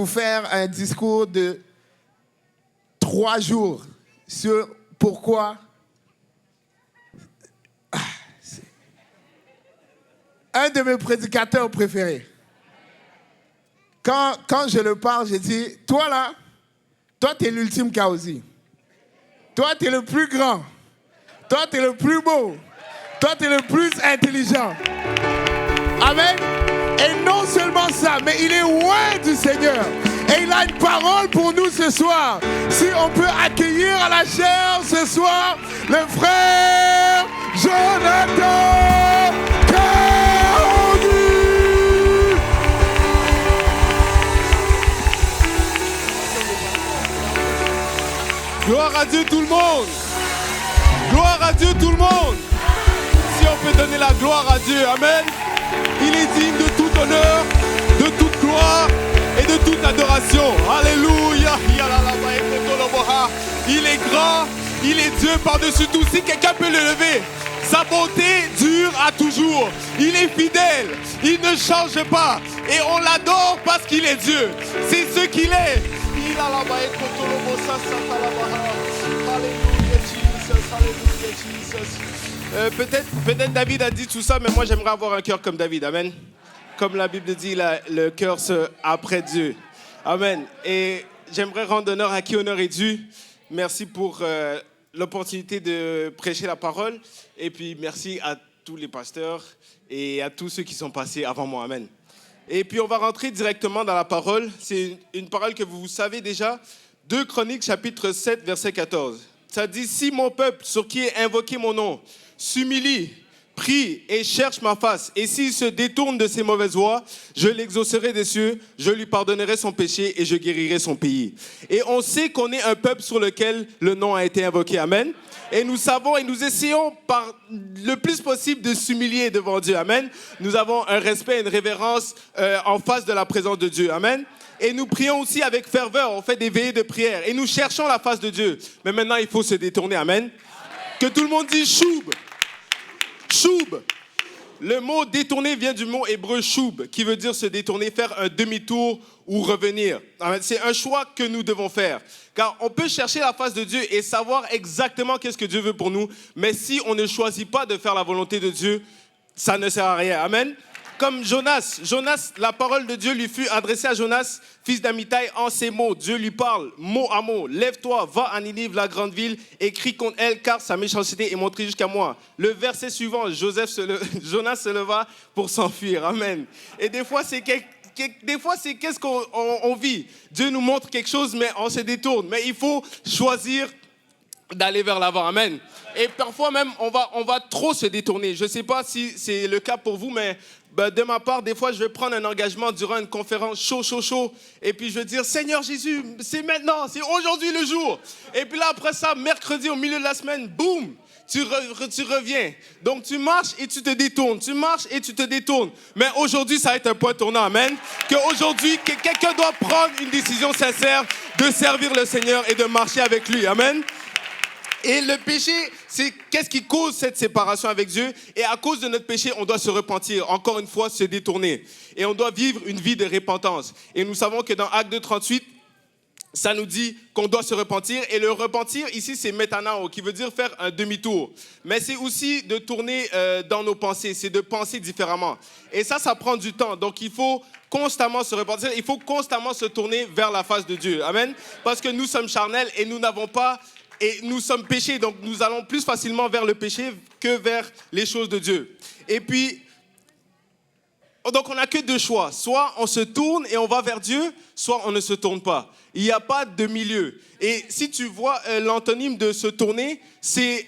vous faire un discours de 3 jours sur pourquoi c'est un de mes prédicateurs préférés. Quand je le parle, je dis, toi là, toi t'es l'ultime Kaosi. Toi t'es le plus grand. Toi t'es le plus beau. Toi t'es le plus intelligent. Amen. Et non seulement ça, mais il est loin du Seigneur. Et il a une parole pour nous ce soir. Si on peut accueillir à la chair ce soir le frère Jonathan Kaosi. Gloire à Dieu tout le monde. Gloire à Dieu tout le monde. Si on peut donner la gloire à Dieu, amen. Il est digne de tout honneur, de toute gloire et de toute adoration. Alléluia. Il est grand, il est Dieu par-dessus tout. Si quelqu'un peut le lever, sa bonté dure à toujours. Il est fidèle, il ne change pas. Et on l'adore parce qu'il est Dieu. C'est ce qu'il est. Peut-être David a dit tout ça, mais moi j'aimerais avoir un cœur comme David, amen. Comme la Bible dit, le cœur après Dieu, amen. Et j'aimerais rendre honneur à qui honneur est dû. Merci pour l'opportunité de prêcher la parole, et puis merci à tous les pasteurs et à tous ceux qui sont passés avant moi, amen. Et puis on va rentrer directement dans la parole. C'est une parole que vous savez déjà. 2 Chroniques chapitre 7 verset 14. Ça dit, si mon peuple sur qui est invoqué mon nom s'humilie, prie et cherche ma face, et s'il se détourne de ses mauvaises voies, je l'exaucerai des cieux, je lui pardonnerai son péché et je guérirai son pays. Et on sait qu'on est un peuple sur lequel le nom a été invoqué, amen. Et nous savons et nous essayons par le plus possible de s'humilier devant Dieu, amen. Nous avons un respect et une révérence en face de la présence de Dieu, amen. Et nous prions aussi avec ferveur, on fait des veillées de prière. Et nous cherchons la face de Dieu. Mais maintenant, il faut se détourner, amen. Que tout le monde dise choub. Choub. Le mot détourner vient du mot hébreu choub, qui veut dire se détourner, faire un demi-tour ou revenir. C'est un choix que nous devons faire. Car on peut chercher la face de Dieu et savoir exactement qu'est-ce que Dieu veut pour nous. Mais si on ne choisit pas de faire la volonté de Dieu, ça ne sert à rien. Amen. Comme Jonas, la parole de Dieu lui fut adressée à Jonas, fils d'Amittai, en ces mots. Dieu lui parle, mot à mot. Lève-toi, va à Ninive, la grande ville, et crie contre elle, car sa méchanceté est montée jusqu'à moi. Le verset suivant, Jonas se leva pour s'enfuir. Amen. Et des fois, c'est qu'est-ce qu'on vit. Dieu nous montre quelque chose, mais on se détourne. Mais il faut choisir d'aller vers l'avant. Amen. Et parfois même, on va trop se détourner. Je ne sais pas si c'est le cas pour vous, mais de ma part, des fois, je vais prendre un engagement durant une conférence chaud. Et puis, je vais dire, Seigneur Jésus, c'est maintenant, c'est aujourd'hui le jour. Et puis là, après ça, mercredi, au milieu de la semaine, boum, tu reviens. Donc, tu marches et tu te détournes. Tu marches et tu te détournes. Mais aujourd'hui, ça va être un point tournant. Amen. Qu'aujourd'hui, quelqu'un doit prendre une décision sincère de servir le Seigneur et de marcher avec lui. Amen. Et le péché, c'est qu'est-ce qui cause cette séparation avec Dieu? Et à cause de notre péché, on doit se repentir, encore une fois, se détourner. Et on doit vivre une vie de repentance. Et nous savons que dans Actes 2:38, ça nous dit qu'on doit se repentir. Et le repentir, ici, c'est metanao, qui veut dire faire un demi-tour. Mais c'est aussi de tourner dans nos pensées, c'est de penser différemment. Et ça prend du temps. Donc, il faut constamment se repentir, il faut constamment se tourner vers la face de Dieu. Amen. Parce que nous sommes charnels et nous n'avons pas... Et nous sommes péchés, donc nous allons plus facilement vers le péché que vers les choses de Dieu. Et puis, donc on n'a que 2 choix. Soit on se tourne et on va vers Dieu, soit on ne se tourne pas. Il n'y a pas de milieu. Et si tu vois l'antonyme de se tourner, c'est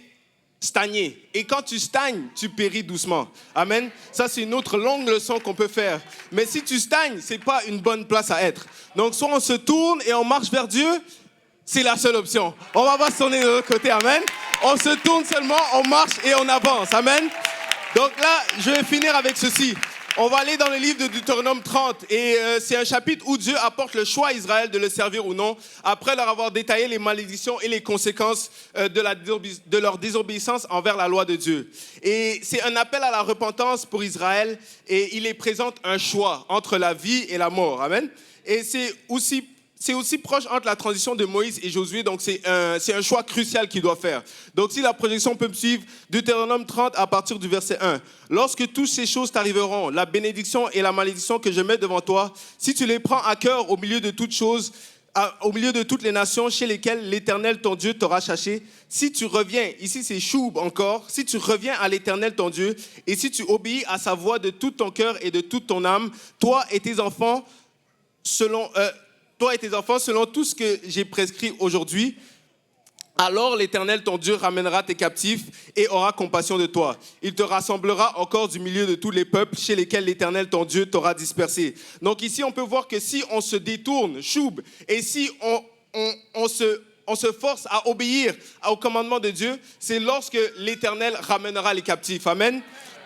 stagner. Et quand tu stagnes, tu péris doucement. Amen. Ça, c'est une autre longue leçon qu'on peut faire. Mais si tu stagnes, ce n'est pas une bonne place à être. Donc soit on se tourne et on marche vers Dieu, c'est la seule option. On va pas se tourner de l'autre côté, amen. On se tourne seulement, on marche et on avance, amen. Donc là, je vais finir avec ceci. On va aller dans le livre de Deutéronome 30 et c'est un chapitre où Dieu apporte le choix à Israël de le servir ou non après leur avoir détaillé les malédictions et les conséquences de leur désobéissance envers la loi de Dieu. Et c'est un appel à la repentance pour Israël et il les présente un choix entre la vie et la mort. Amen. Et c'est aussi proche entre la transition de Moïse et Josué, donc c'est un choix crucial qu'il doit faire. Donc si la projection peut me suivre, Deutéronome 30 à partir du verset 1. Lorsque toutes ces choses t'arriveront, la bénédiction et la malédiction que je mets devant toi, si tu les prends à cœur au milieu de toutes choses, au milieu de toutes les nations chez lesquelles l'Éternel ton Dieu t'aura chassé, si tu reviens, ici c'est Choub encore, si tu reviens à l'Éternel ton Dieu, et si tu obéis à sa voix de tout ton cœur et de toute ton âme, toi et tes enfants, selon tout ce que j'ai prescrit aujourd'hui, alors l'Éternel, ton Dieu, ramènera tes captifs et aura compassion de toi. Il te rassemblera encore du milieu de tous les peuples chez lesquels l'Éternel, ton Dieu, t'aura dispersé. Donc ici, on peut voir que si on se détourne, choub, et si on se force à obéir au commandement de Dieu, c'est lorsque l'Éternel ramènera les captifs. Amen.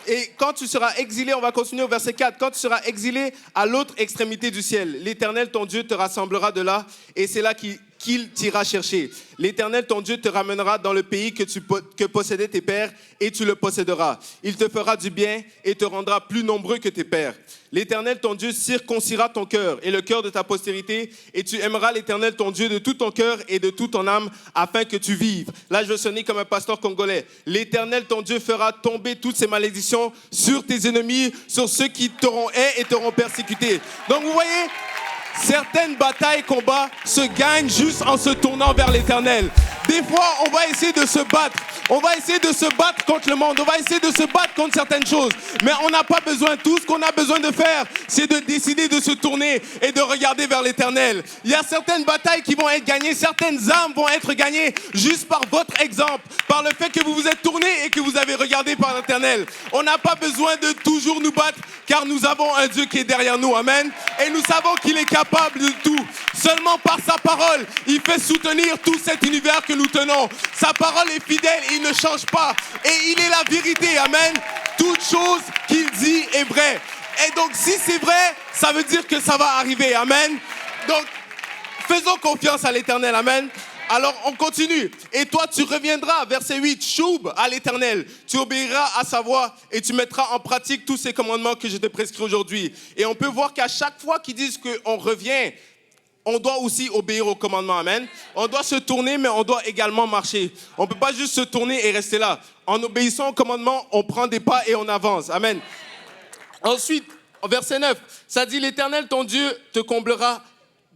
Et quand tu seras exilé, on va continuer au verset 4, quand tu seras exilé à l'autre extrémité du ciel, l'Éternel, ton Dieu, te rassemblera de là, et c'est là qu'il t'ira chercher. L'Éternel, ton Dieu, te ramènera dans le pays que possédaient tes pères, et tu le posséderas. Il te fera du bien et te rendra plus nombreux que tes pères. L'Éternel, ton Dieu, circoncira ton cœur et le cœur de ta postérité, et tu aimeras l'Éternel, ton Dieu, de tout ton cœur et de toute ton âme, afin que tu vives. Là, je veux sonner comme un pasteur congolais. L'Éternel, ton Dieu, fera tomber toutes ces malédictions sur tes ennemis, sur ceux qui t'auront haï et t'auront persécuté. Donc, vous voyez, certaines batailles, combats se gagnent juste en se tournant vers l'Éternel. Des fois, on va essayer de se battre. On va essayer de se battre contre le monde. On va essayer de se battre contre certaines choses. Mais on n'a pas besoin. Tout ce qu'on a besoin de faire, c'est de décider de se tourner et de regarder vers l'Éternel. Il y a certaines batailles qui vont être gagnées. Certaines âmes vont être gagnées juste par votre exemple. Par le fait que vous vous êtes tourné et que vous avez regardé par l'Éternel. On n'a pas besoin de toujours nous battre car nous avons un Dieu qui est derrière nous. Amen. Et nous savons qu'il est capable de tout. Seulement par sa parole, il fait soutenir tout cet univers que nous tenons. Sa parole est fidèle, il ne change pas. Et il est la vérité, amen. Toute chose qu'il dit est vraie. Et donc, si c'est vrai, ça veut dire que ça va arriver, amen. Donc, faisons confiance à l'Éternel, amen. Alors, on continue. Et toi, tu reviendras, verset 8, choub à l'Éternel. Tu obéiras à sa voix et tu mettras en pratique tous ces commandements que je te prescris aujourd'hui. Et on peut voir qu'à chaque fois qu'ils disent qu'on revient, on doit aussi obéir au commandement, amen. On doit se tourner, mais on doit également marcher. On ne peut pas juste se tourner et rester là. En obéissant au commandement, on prend des pas et on avance, amen. Ensuite, verset 9, ça dit, l'Éternel, ton Dieu, te comblera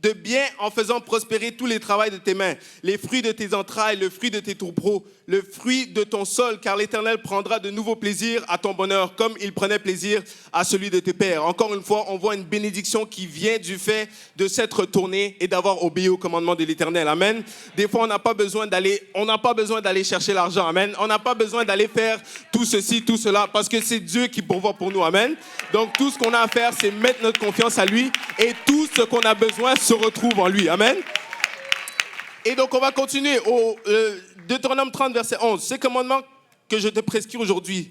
de bien en faisant prospérer tous les travaux de tes mains, les fruits de tes entrailles, le fruit de tes troupeaux, le fruit de ton sol, car l'Éternel prendra de nouveaux plaisirs à ton bonheur, comme il prenait plaisir à celui de tes pères. Encore une fois, on voit une bénédiction qui vient du fait de s'être tourné et d'avoir obéi au commandement de l'Éternel. Amen. Des fois, on n'a pas besoin d'aller chercher l'argent. Amen. On n'a pas besoin d'aller faire tout ceci, tout cela, parce que c'est Dieu qui pourvoit pour nous. Amen. Donc, tout ce qu'on a à faire, c'est mettre notre confiance à lui et tout ce qu'on a besoin se retrouve en lui. Amen. Et donc, on va continuer au Deutéronome 30, verset 11. Ces commandements que je te prescris aujourd'hui,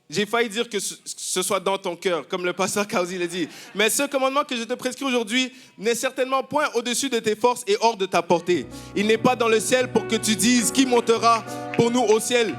j'ai failli dire que ce soit dans ton cœur, comme le pasteur Kauzi l'a dit. Mais ce commandement que je te prescris aujourd'hui n'est certainement point au-dessus de tes forces et hors de ta portée. Il n'est pas dans le ciel pour que tu dises qui montera pour nous au ciel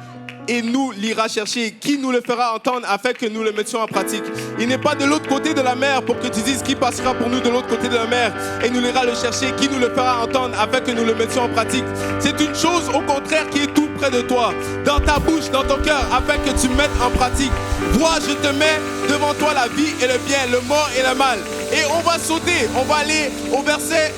et nous l'ira chercher, qui nous le fera entendre afin que nous le mettions en pratique. Il n'est pas de l'autre côté de la mer pour que tu dises qui passera pour nous de l'autre côté de la mer et nous l'ira le chercher, qui nous le fera entendre afin que nous le mettions en pratique. C'est une chose au contraire qui est tout près de toi, dans ta bouche, dans ton cœur, afin que tu mettes en pratique. Vois, je te mets devant toi la vie et le bien, le mort et le mal. Et on va sauter, on va aller au verset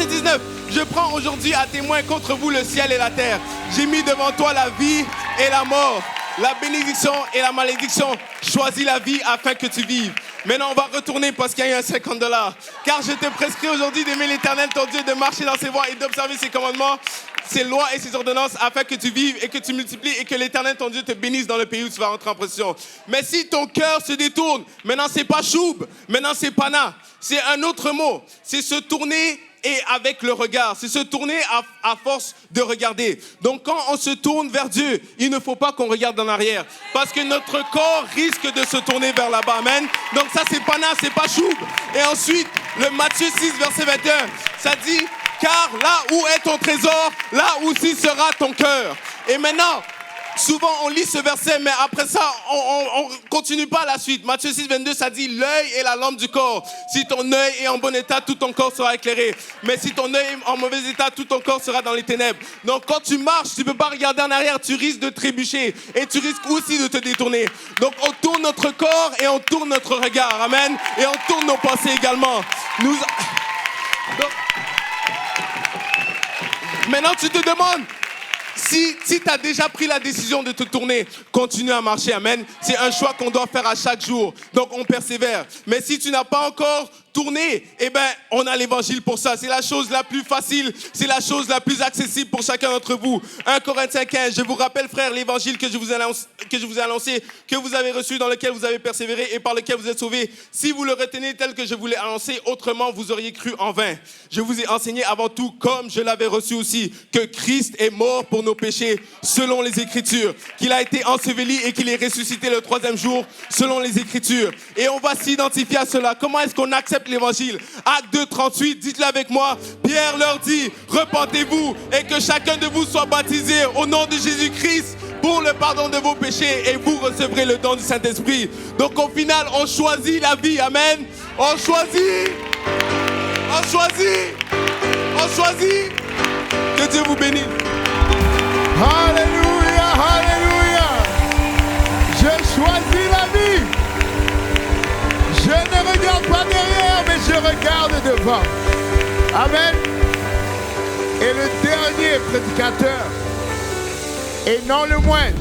19. Je prends aujourd'hui à témoin contre vous le ciel et la terre. J'ai mis devant toi la vie et la mort, la bénédiction et la malédiction. Choisis la vie afin que tu vives. Maintenant, on va retourner parce qu'il y a eu un $50. Car je te prescris aujourd'hui d'aimer l'Éternel, ton Dieu, de marcher dans ses voies et d'observer ses commandements, ses lois et ses ordonnances, afin que tu vives et que tu multiplies et que l'Éternel, ton Dieu, te bénisse dans le pays où tu vas rentrer en possession. Mais si ton cœur se détourne, maintenant, c'est pas choub, maintenant, c'est pana. C'est un autre mot. C'est se tourner et avec le regard. C'est se tourner à force de regarder. Donc quand on se tourne vers Dieu, il ne faut pas qu'on regarde en arrière. Parce que notre corps risque de se tourner vers là-bas. Amen. Donc ça, c'est pas nain, c'est pas choub. Et ensuite, le Matthieu 6, verset 21, ça dit, car là où est ton trésor, là aussi sera ton cœur. Et maintenant, souvent on lit ce verset, mais après ça, on continue pas la suite. Matthieu 6, 22, ça dit, l'œil est la lampe du corps. Si ton œil est en bon état, tout ton corps sera éclairé. Mais si ton œil est en mauvais état, tout ton corps sera dans les ténèbres. Donc quand tu marches, tu peux pas regarder en arrière, tu risques de trébucher. Et tu risques aussi de te détourner. Donc on tourne notre corps et on tourne notre regard. Amen. Et on tourne nos pensées également. Donc, maintenant, tu te demandes, si tu as déjà pris la décision de te tourner, continue à marcher, amen. C'est un choix qu'on doit faire à chaque jour. Donc, on persévère. Mais si tu n'as pas encore tourné, eh bien, on a l'évangile pour ça. C'est la chose la plus facile, c'est la chose la plus accessible pour chacun d'entre vous. 1 Corinthiens 15, je vous rappelle, frère, l'évangile que je vous ai annoncé, que vous avez reçu, dans lequel vous avez persévéré et par lequel vous êtes sauvés. Si vous le retenez tel que je vous l'ai annoncé, autrement, vous auriez cru en vain. Je vous ai enseigné avant tout, comme je l'avais reçu aussi, que Christ est mort pour nos péchés, selon les Écritures, qu'il a été enseveli et qu'il est ressuscité le 3e jour, selon les Écritures. Et on va s'identifier à cela. Comment est-ce qu'on accepte l'évangile? Acte 2, 38, dites-le avec moi. Pierre leur dit, repentez-vous et que chacun de vous soit baptisé au nom de Jésus-Christ pour le pardon de vos péchés et vous recevrez le don du Saint-Esprit. Donc au final, on choisit la vie. Amen. On choisit. Que Dieu vous bénisse. Alléluia, alléluia. Je choisis la vie. Je ne regarde pas derrière, mais je regarde devant. Amen. Et le dernier prédicateur, et non le moindre,